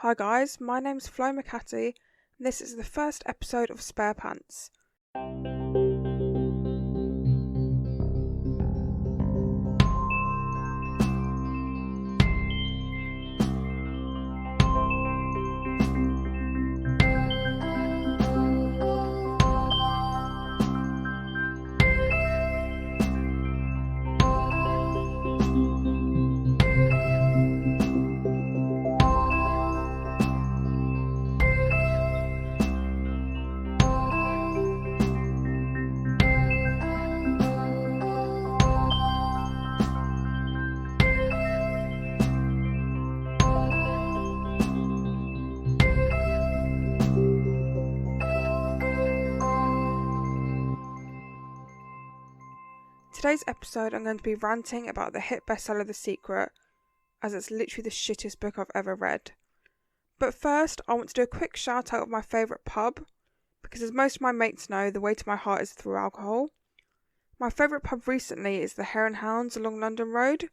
Hi guys, my name's Flo McCatty, and this is the first episode of Spare Pants. Today's episode I'm going to be ranting about the hit bestseller The Secret, as it's literally the shittest book I've ever read. But first, I want to do a quick shout out of my favourite pub, because as most of my mates know, the way to my heart is through alcohol. My favourite pub recently is the Hare and Hounds along London Road.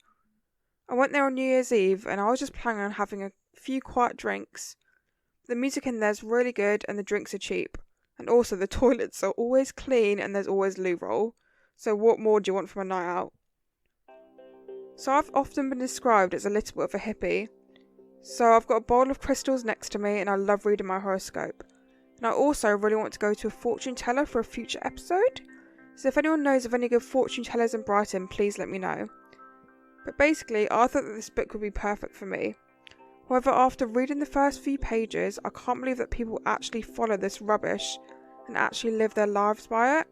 I went there on New Year's Eve and I was just planning on having a few quiet drinks. The music in there is really good and the drinks are cheap. And also the toilets are always clean and there's always loo roll. So what more do you want from a night out? So I've often been described as a little bit of a hippie. So I've got a bowl of crystals next to me and I love reading my horoscope. And I also really want to go to a fortune teller for a future episode. So if anyone knows of any good fortune tellers in Brighton, please let me know. But basically, I thought that this book would be perfect for me. However, after reading the first few pages, I can't believe that people actually follow this rubbish and actually live their lives by it.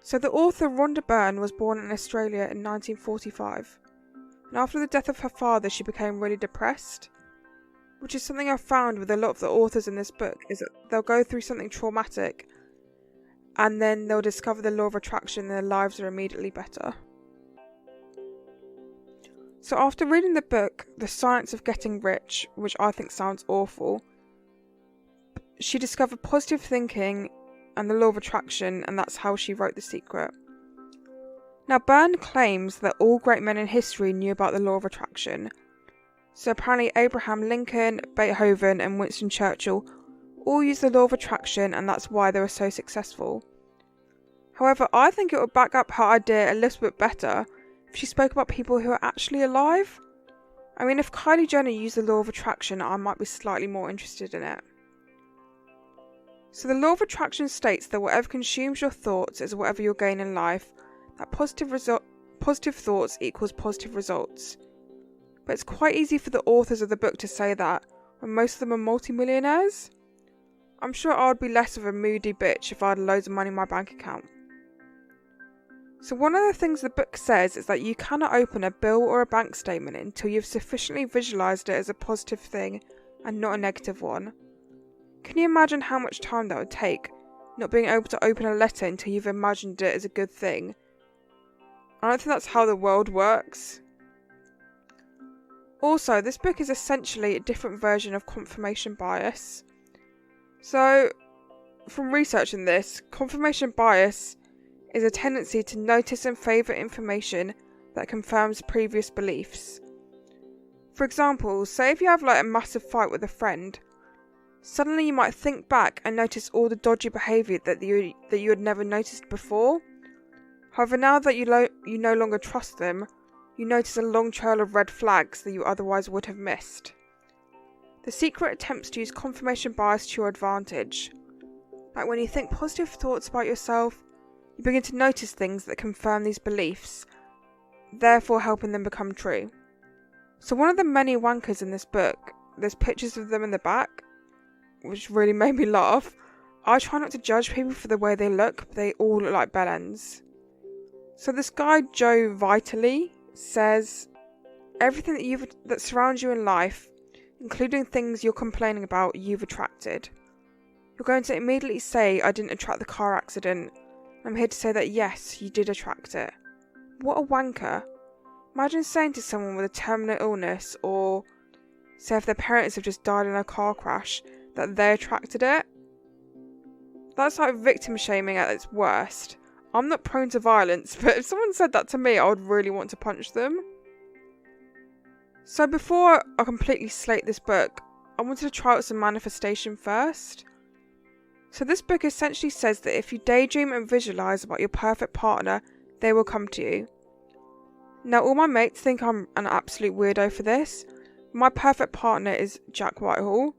So the author Rhonda Byrne was born in Australia in 1945, and after the death of her father she became really depressed, which is something I've found with a lot of the authors in this book, is that they'll go through something traumatic and then they'll discover the law of attraction and their lives are immediately better. So after reading the book The Science of Getting Rich, which I think sounds awful, she discovered positive thinking and the law of attraction, and that's how she wrote The Secret. Now, Byrne claims that all great men in history knew about the law of attraction. So apparently Abraham Lincoln, Beethoven and Winston Churchill all used the law of attraction, and that's why they were so successful. However, I think it would back up her idea a little bit better if she spoke about people who are actually alive. I mean, if Kylie Jenner used the law of attraction, I might be slightly more interested in it. So the law of attraction states that whatever consumes your thoughts is whatever you'll gain in life, that positive thoughts equals positive results. But it's quite easy for the authors of the book to say that, when most of them are multi-millionaires. I'm sure I would be less of a moody bitch if I had loads of money in my bank account. So one of the things the book says is that you cannot open a bill or a bank statement until you've sufficiently visualised it as a positive thing and not a negative one. Can you imagine how much time that would take, not being able to open a letter until you've imagined it as a good thing? I don't think that's how the world works. Also, this book is essentially a different version of confirmation bias. So, from researching this, confirmation bias is a tendency to notice and favour information that confirms previous beliefs. For example, say if you have a massive fight with a friend, suddenly you might think back and notice all the dodgy behaviour that you had never noticed before. However, now that you no longer trust them, you notice a long trail of red flags that you otherwise would have missed. The Secret attempts to use confirmation bias to your advantage. Like when you think positive thoughts about yourself, you begin to notice things that confirm these beliefs, therefore helping them become true. So one of the many wankers in this book, there's pictures of them in the back, which really made me laugh. I try not to judge people for the way they look, but they all look like bellends. So this guy Joe Vitale says, everything that surrounds you in life, including things you're complaining about, you've attracted. You're going to immediately say, I didn't attract the car accident. I'm here to say that yes, you did attract it. What a wanker. Imagine saying to someone with a terminal illness, or say if their parents have just died in a car crash, that they attracted it. That's like victim shaming at its worst. I'm not prone to violence, but if someone said that to me, I would really want to punch them. So before I completely slate this book, I wanted to try out some manifestation first. So this book essentially says that if you daydream and visualise about your perfect partner, they will come to you. Now all my mates think I'm an absolute weirdo for this. My perfect partner is Jack Whitehall,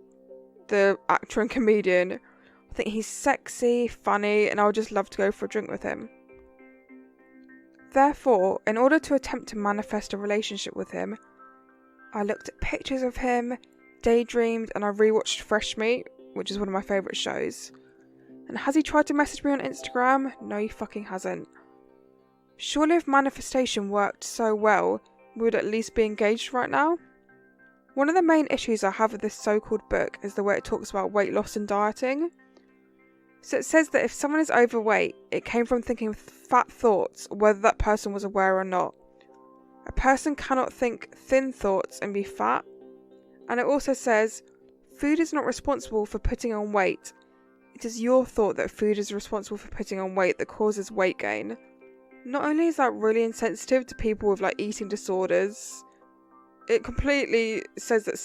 the actor and comedian. I think he's sexy, funny, and I would just love to go for a drink with him. Therefore, in order to attempt to manifest a relationship with him, I looked at pictures of him, daydreamed, and I rewatched Fresh Meat, which is one of my favourite shows. And has he tried to message me on Instagram? No, he fucking hasn't. Surely if manifestation worked so well, we would at least be engaged right now? One of the main issues I have with this so-called book is the way it talks about weight loss and dieting. So it says that if someone is overweight, it came from thinking fat thoughts, whether that person was aware or not. A person cannot think thin thoughts and be fat. And it also says, food is not responsible for putting on weight. It is your thought that food is responsible for putting on weight that causes weight gain. Not only is that really insensitive to people with eating disorders, it completely says that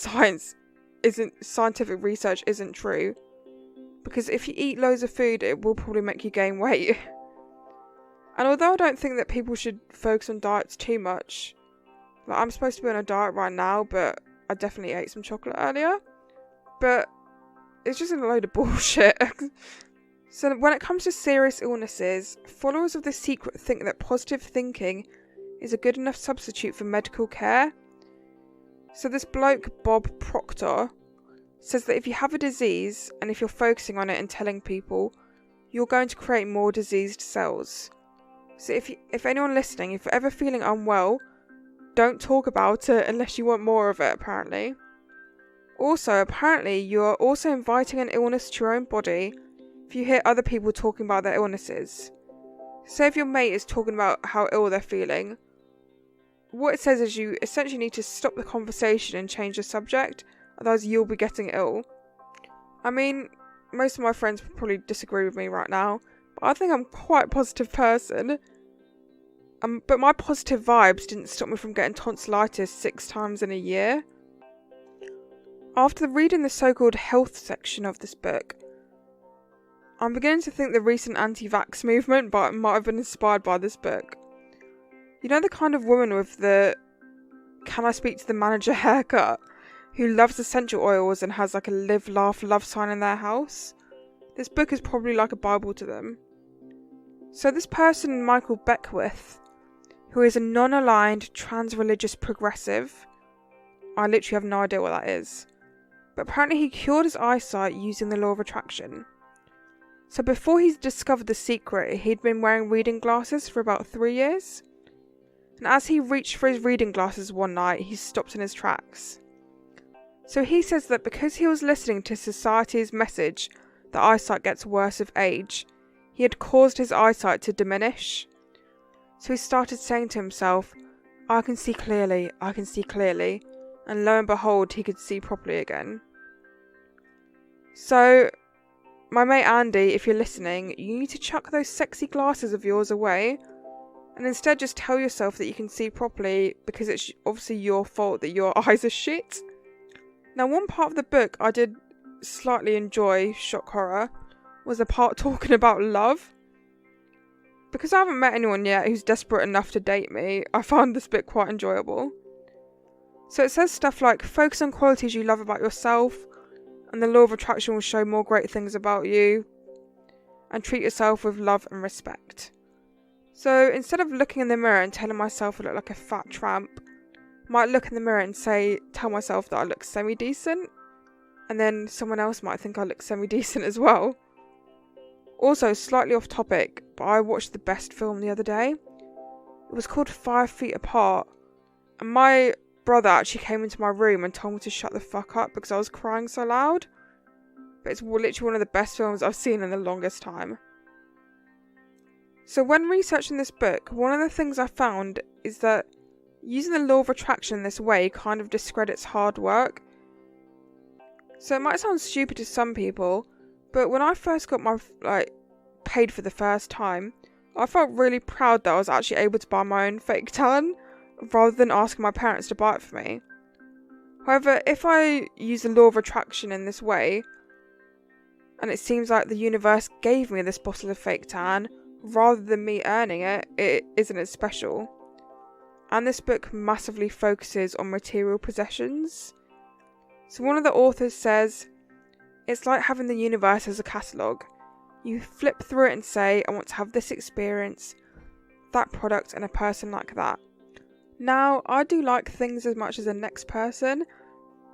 scientific research isn't true. Because if you eat loads of food, it will probably make you gain weight. And although I don't think that people should focus on diets too much, I'm supposed to be on a diet right now, but I definitely ate some chocolate earlier. But it's just a load of bullshit. So when it comes to serious illnesses, followers of The Secret think that positive thinking is a good enough substitute for medical care. So this bloke, Bob Proctor, says that if you have a disease, and if you're focusing on it and telling people, you're going to create more diseased cells. So if anyone listening, if you're ever feeling unwell, don't talk about it unless you want more of it, apparently. Also, apparently, you are also inviting an illness to your own body if you hear other people talking about their illnesses. Say if your mate is talking about how ill they're feeling, what it says is you essentially need to stop the conversation and change the subject, otherwise you'll be getting ill. I mean, most of my friends probably disagree with me right now, but I think I'm quite a positive person. But my positive vibes didn't stop me from getting tonsillitis 6 times in a year. After reading the so-called health section of this book, I'm beginning to think the recent anti-vax movement might have been inspired by this book. You know the kind of woman with the "can I speak to the manager" haircut, who loves essential oils and has a live, laugh, love sign in their house? This book is probably like a Bible to them. So this person, Michael Beckwith, who is a non-aligned trans-religious progressive, I literally have no idea what that is, but apparently he cured his eyesight using the law of attraction. So before he discovered The Secret, he'd been wearing reading glasses for about 3 years. And as he reached for his reading glasses one night, he stopped in his tracks. So he says that because he was listening to society's message that eyesight gets worse with age, he had caused his eyesight to diminish. So he started saying to himself, "I can see clearly, I can see clearly," and lo and behold, he could see properly again. So, my mate Andy, if you're listening, you need to chuck those sexy glasses of yours away and instead just tell yourself that you can see properly, because it's obviously your fault that your eyes are shit. Now, one part of the book I did slightly enjoy, shock horror, was the part talking about love. Because I haven't met anyone yet who's desperate enough to date me, I found this bit quite enjoyable. So it says stuff like, focus on qualities you love about yourself, and the law of attraction will show more great things about you, and treat yourself with love and respect. So instead of looking in the mirror and telling myself I look like a fat tramp, I might look in the mirror and tell myself that I look semi-decent, and then someone else might think I look semi-decent as well. Also, slightly off topic, but I watched the best film the other day. It was called 5 Feet Apart, and my brother actually came into my room and told me to shut the fuck up because I was crying so loud. But it's literally one of the best films I've seen in the longest time. So when researching this book, one of the things I found is that using the law of attraction in this way kind of discredits hard work. So it might sound stupid to some people, but when I first got my paid for the first time, I felt really proud that I was actually able to buy my own fake tan rather than asking my parents to buy it for me. However, if I use the law of attraction in this way, and it seems like the universe gave me this bottle of fake tan rather than me earning it, it isn't as special. And this book massively focuses on material possessions. So one of the authors says, it's like having the universe as a catalogue. You flip through it and say, I want to have this experience, that product, and a person like that. Now, I do like things as much as the next person,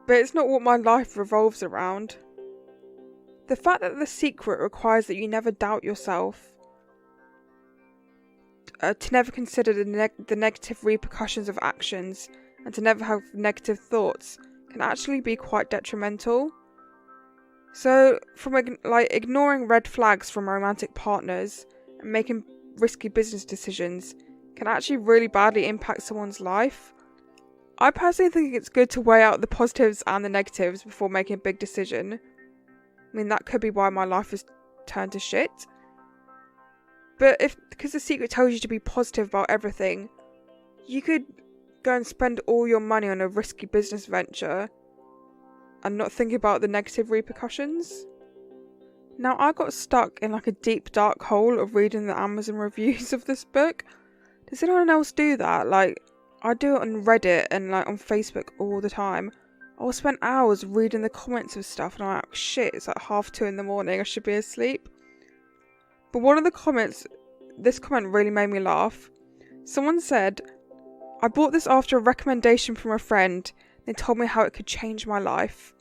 but it's not what my life revolves around. The fact that The Secret requires that you never doubt yourself, to never consider the negative repercussions of actions, and to never have negative thoughts, can actually be quite detrimental. So, from ignoring red flags from romantic partners and making risky business decisions can actually really badly impact someone's life. I personally think it's good to weigh out the positives and the negatives before making a big decision. I mean, that could be why my life has turned to shit. But because The Secret tells you to be positive about everything, you could go and spend all your money on a risky business venture and not think about the negative repercussions. Now, I got stuck in a deep dark hole of reading the Amazon reviews of this book. Does anyone else do that? I do it on Reddit and on Facebook all the time. I'll spend hours reading the comments of stuff and I'm like, shit, it's 2:30 a.m, I should be asleep. But one of the comments, this comment really made me laugh. Someone said, I bought this after a recommendation from a friend. They told me how it could change my life.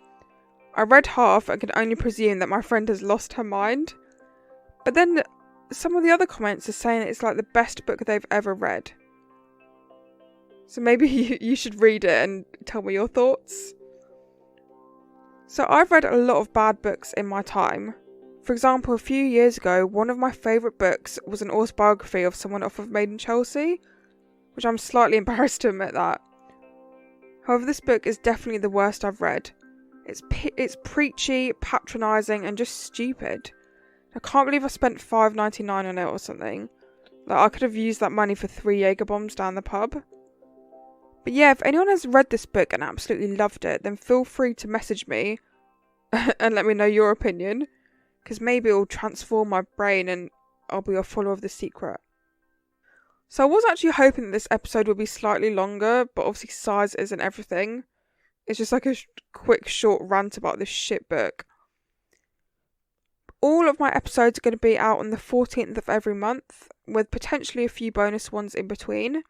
I read half and can only presume that my friend has lost her mind. But then some of the other comments are saying it's the best book they've ever read. So maybe you should read it and tell me your thoughts. So I've read a lot of bad books in my time. For example, a few years ago, one of my favourite books was an autobiography of someone off of Made in Chelsea, which I'm slightly embarrassed to admit that. However, this book is definitely the worst I've read. It's preachy, patronising, and just stupid. I can't believe I spent $5.99 on it or something. I could have used that money for 3 Jaeger bombs down the pub. But yeah, if anyone has read this book and absolutely loved it, then feel free to message me and let me know your opinion, because maybe it will transform my brain and I'll be a follower of The Secret. So I was actually hoping that this episode would be slightly longer, but obviously size isn't everything. It's just a quick short rant about this shit book. All of my episodes are going to be out on the 14th of every month, with potentially a few bonus ones in between.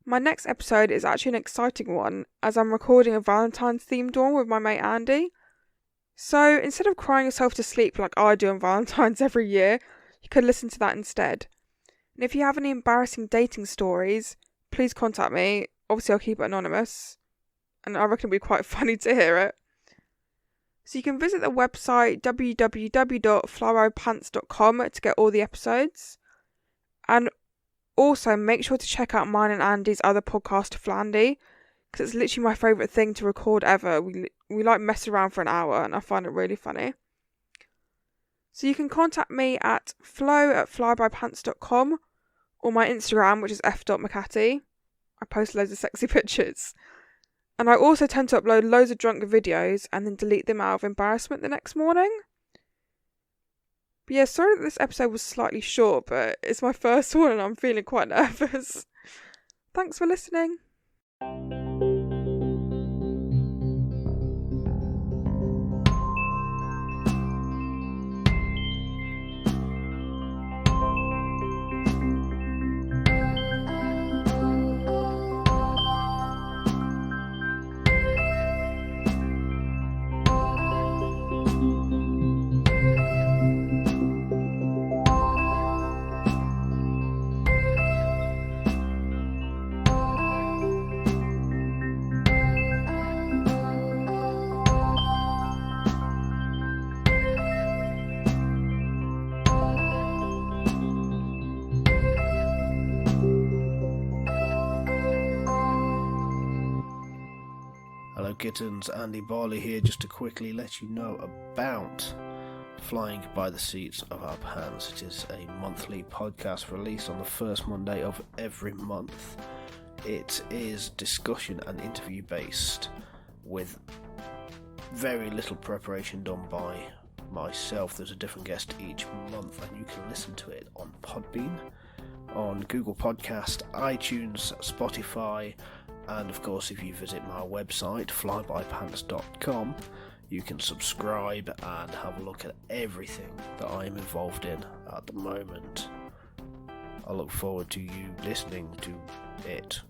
My next episode is actually an exciting one, as I'm recording a Valentine's themed one with my mate Andy. So instead of crying yourself to sleep like I do on Valentine's every year, you could listen to that instead. And if you have any embarrassing dating stories, please contact me. Obviously I'll keep it anonymous, and I reckon it'll be quite funny to hear it. So you can visit the website www.flybypants.com to get all the episodes. And also make sure to check out mine and Andy's other podcast, Flandy, because it's literally my favourite thing to record ever. We mess around for an hour and I find it really funny. So you can contact me at flow@flybypants.com or my Instagram, which is f.mcatty. I post loads of sexy pictures. And I also tend to upload loads of drunk videos and then delete them out of embarrassment the next morning. But yeah, sorry that this episode was slightly short, but it's my first one and I'm feeling quite nervous. Thanks for listening. Hello kittens, Andy Barley here, just to quickly let you know about Flying by the Seats of Our Pants. It is a monthly podcast released on the first Monday of every month. It is discussion and interview based, with very little preparation done by myself. There's a different guest each month, and you can listen to it on Podbean, on Google Podcast, iTunes, Spotify, and of course if you visit my website flybypants.com, you can subscribe and have a look at everything that I am involved in at the moment. I look forward to you listening to it.